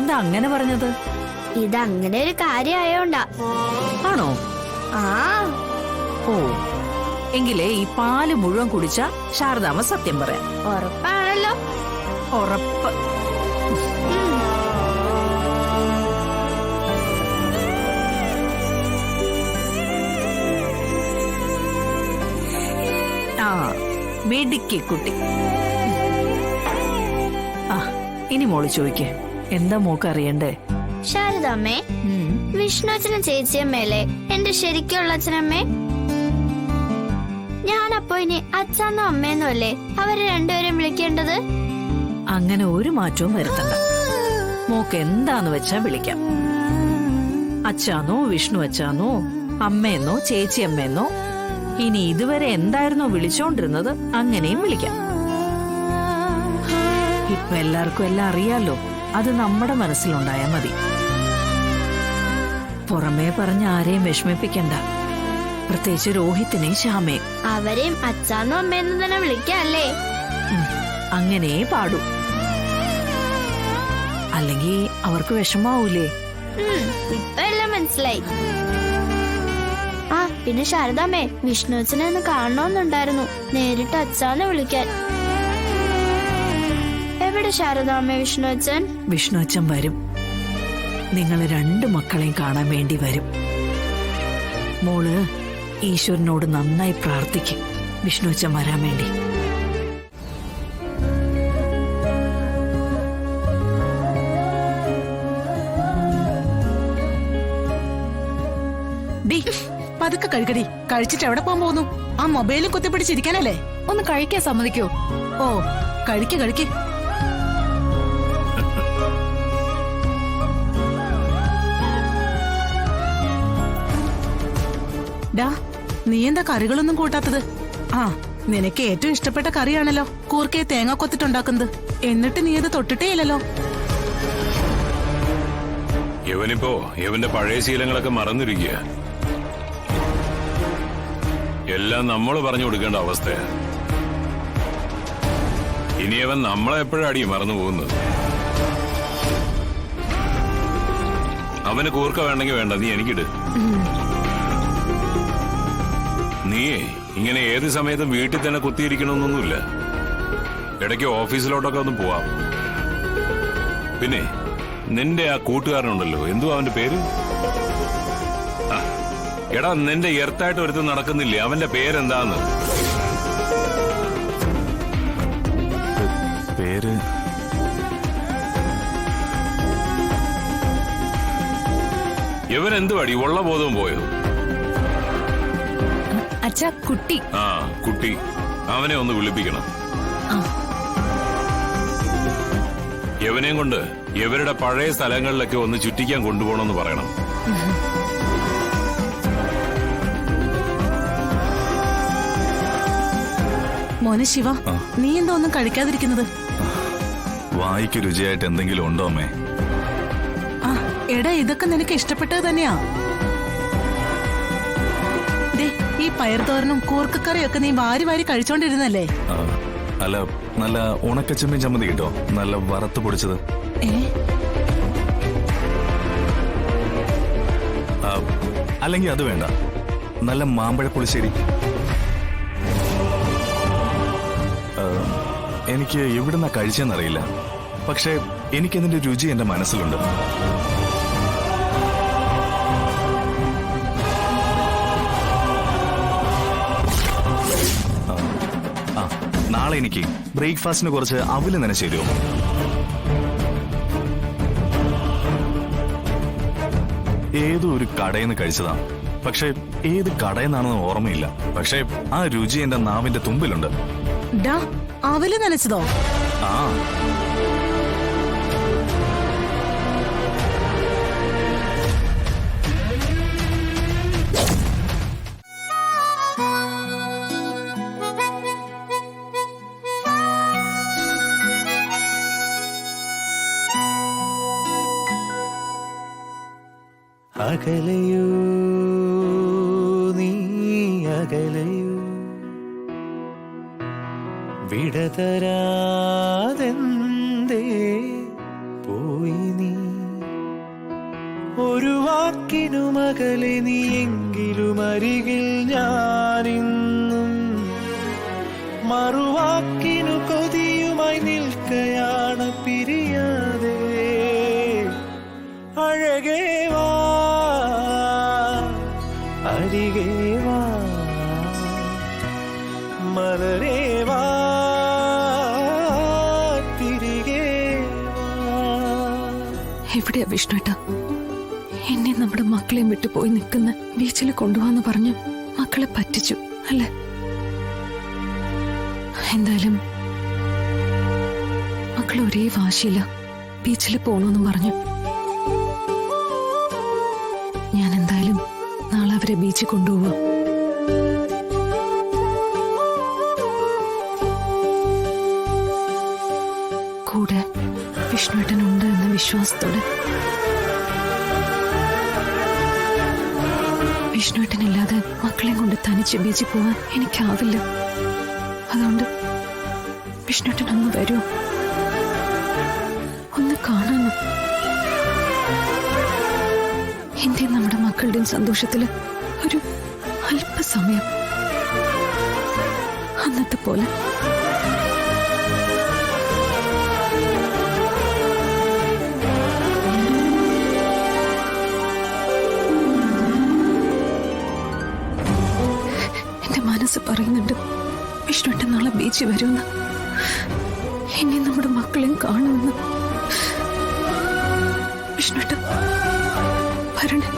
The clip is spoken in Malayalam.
എന്താ അങ്ങനെ പറഞ്ഞത്? ഇതങ്ങനെ ഒരു കാര്യമായോണ്ടാ. ആണോ? ആ ഓ, എങ്കിലേ ഈ പാല് മുഴുവൻ കുടിച്ച ശാരദാമ്മ സത്യം പറയാം. ഉറപ്പാണല്ലോ. ഉറപ്പ്. ആ, മിടുക്കി കുട്ടി. ആ, ഇനി മോള് ചോദിക്കേ, എന്താ മോക്ക് അറിയണ്ടേ? ശാരദാമ്മേ, വിഷ്ണു അച്ഛനും ചേച്ചിയമ്മേലെ എന്റെ ശരിക്കുള്ള അച്ഛനമ്മേ? ഞാനപ്പോ ഇനി അച്ഛന്നോ അമ്മയെന്നോ അല്ലേ അവരെ രണ്ടുപേരും വിളിക്കേണ്ടത്? അങ്ങനെ ഒരു മാറ്റവും വരുത്തണ്ട. മോക്ക് എന്താന്ന് വെച്ചാ വിളിക്കാം. അച്ഛാന്നോ, വിഷ്ണു അച്ഛാന്നോ, അമ്മയെന്നോ, ചേച്ചി അമ്മയെന്നോ, ഇനി ഇതുവരെ എന്തായിരുന്നോ വിളിച്ചോണ്ടിരുന്നത് അങ്ങനെയും വിളിക്കാം. ഇപ്പൊ എല്ലാവർക്കും എല്ലാം അറിയാലോ. അത് നമ്മുടെ മനസ്സിലുണ്ടായാ മതി. പുറമേ പറഞ്ഞ ആരെയും വിഷമിപ്പിക്കണ്ട. പ്രത്യേകിച്ച് രോഹിത്തിനെ, ശ്യാമേ. അവരെയും അച്ഛാന്നോ അമ്മയെന്ന് തന്നെ വിളിക്കല്ലേ? അങ്ങനെ പാടൂ. അല്ലെങ്കിൽ അവർക്ക് വിഷമാവൂലേ? ഇപ്പൊ എല്ലാം മനസ്സിലായി. ആ പിന്നെ ശാരദാമ്മേ, വിഷ്ണു അച്ഛനെ ഒന്ന് കാണണമെന്നുണ്ടായിരുന്നു, നേരിട്ട് അച്ഛാന്ന് വിളിക്കാൻ. എവിടെ ശാരദാമ്മേ വിഷ്ണു അച്ഛൻ? വിഷ്ണു അച്ഛൻ വരും. നിങ്ങൾ രണ്ടു മക്കളെയും കാണാൻ വേണ്ടി വരും. മോള് ഈശ്വരനോട് നന്നായി പ്രാർത്ഥിക്കും വിഷ്ണു അച്ഛൻ വരാൻ വേണ്ടി. പതുക്കെ കഴിക്കടി. കഴിച്ചിട്ട് എവിടെ പോകാൻ പോകുന്നു? ആ മൊബൈലും കുത്തിപ്പിടിച്ചിരിക്കാനല്ലേ? ഒന്ന് കഴിക്കാൻ സമ്മതിക്കോ? ഓ, കഴിക്ക് കഴിക്ക്. ഡാ, നീ എന്താ കറികളൊന്നും കൂട്ടാത്തത്? ആ, നിനക്ക് ഏറ്റവും ഇഷ്ടപ്പെട്ട കറിയാണല്ലോ കൂർക്കയെ തേങ്ങ കൊത്തിട്ടുണ്ടാക്കുന്നത്. എന്നിട്ട് നീ അത് തൊട്ടിട്ടേ ഇല്ലല്ലോ. ഇവനിപ്പോ ഇവന്റെ പഴയ ശീലങ്ങളൊക്കെ മറന്നിരിക്കുക. എല്ലാം നമ്മൾ പറഞ്ഞു കൊടുക്കേണ്ട അവസ്ഥയാ. ഇനി അവൻ നമ്മളെ എപ്പോഴാടി മറന്നു പോകുന്നത്? അവന് കൂർക്ക വേണ്ടെങ്കിൽ വേണ്ട, നീ എനിക്കിട്. നീയേ ഇങ്ങനെ ഏത് സമയത്തും വീട്ടിൽ തന്നെ കുത്തിയിരിക്കണമെന്നൊന്നുമില്ല. ഇടയ്ക്ക് ഓഫീസിലോട്ടൊക്കെ ഒന്ന് പോവാം. പിന്നെ നിന്റെ ആ കൂട്ടുകാരനുണ്ടല്ലോ, എന്തുവാ അവന്റെ പേര്? എടാ, നിന്റെ എർത്തായിട്ട് ഒരുത്ത് നടക്കുന്നില്ലേ, അവന്റെ പേരെന്താന്ന്? പേര് ഇവൻ എന്തുവാടി, ഉള്ള ബോധവും പോയോ? അച്ഛാ, കുട്ടി. ആ, കുട്ടി. അവനെ ഒന്ന് വിളിപ്പിക്കണം. യവനെയും കൊണ്ട് ഇവരുടെ പഴയ സ്ഥലങ്ങളിലൊക്കെ ഒന്ന് ചുറ്റിക്കാൻ കൊണ്ടുപോകണമെന്ന് പറയണം. മോനെ ശിവ, നീ എന്താ ഒന്നും കഴിക്കാതിരിക്കുന്നത്? വായിക്ക് രുചിയായിട്ട് എന്തെങ്കിലും ഉണ്ടോ അമ്മേ? ആ എടാ, ഇതൊക്കെ നിനക്ക് ഇഷ്ടപ്പെട്ടത് തന്നെയാ. ദേ, ഈ പയർത്തോരനും കൂർക്കക്കറിയും ഒക്കെ നീ വാരി വാരി കഴിച്ചോണ്ടിരുന്നല്ലേ? അല്ല, നല്ല ഉണക്കച്ചെമ്മീൻ ചമ്മന്തി കിട്ടോ, നല്ല വറുത്ത് പൊടിച്ചത്. അല്ലെങ്കിൽ അത് വേണ്ട, നല്ല മാമ്പഴ പുളിശ്ശേരി. എനിക്ക് എവിടുന്നാ കഴിച്ചെന്നറിയില്ല, പക്ഷെ എനിക്കതിന്റെ രുചി എന്റെ മനസ്സിലുണ്ട്. നാളെ എനിക്ക് ബ്രേക്ക്ഫാസ്റ്റിന് കുറച്ച് അവല് നനച്ച് തരുമോ? ഏതോ ഒരു കടയിൽ നിന്ന് കഴിച്ചതാ, പക്ഷെ ഏത് കടയിൽ നിന്നാണെന്ന് ഓർമ്മയില്ല. പക്ഷെ ആ രുചി എന്റെ നാവിന്റെ തുമ്പിലുണ്ട്. അവല് നനച്ചതോ? ആ, അകലയോ നീ അകലയോ, വിടതരാതെന്തേ പോയി നീ. ഒരു വാക്കിനുമകലെ നീ എങ്കിലും അരികിൽ ഞാനിന്നും മറുവാക്കിനു കൊതിയുമായി നിൽക്കയാണ് പിരിയാതെ അഴകേ വാ അരികേ വാ മലരേ വാ തിരികെ വാ. എവിടെയാ വിഷ്ണുട്ട? എന്നെ നമ്മുടെ മക്കളെയും വിട്ടു പോയി നിൽക്കുന്ന ബീച്ചിൽ കൊണ്ടുപോകാന്ന് പറഞ്ഞു മക്കളെ പറ്റിച്ചു അല്ലേ? എന്തായാലും മക്കൾ ഒരേ വാശിയില്ല ബീച്ചിൽ പോണോന്നും പറഞ്ഞു. ഞാൻ എന്തായാലും നാളെ അവരെ ബീച്ചിൽ കൊണ്ടുപോവാ. കൂടെ വിഷ്ണുട്ടനുണ്ട് എന്ന വിശ്വാസത്തോടെ. വിഷ്ണുട്ടനില്ലാതെ മക്കളെ കൊണ്ട് തനിച്ച് ബീച്ചിൽ പോവാൻ എനിക്കാവില്ല. അതുകൊണ്ട് വിഷ്ണുട്ടൻ ഒന്ന് വരൂ, ഒന്ന് കാണാനും. എന്റെയും നമ്മുടെ മക്കളുടെയും സന്തോഷത്തില് ഒരു അല്പസമയം അന്നത്തെ പോലെ. എന്റെ മനസ്സ് പറയുന്നുണ്ട് വിഷ്ണുട്ടൻ നാളെ ബീച്ചിൽ വരുമെന്ന്, ഇനി നമ്മുടെ മക്കളെയും കാണുമെന്ന്. വിഷ്ണുട്ടൻ വരണേ.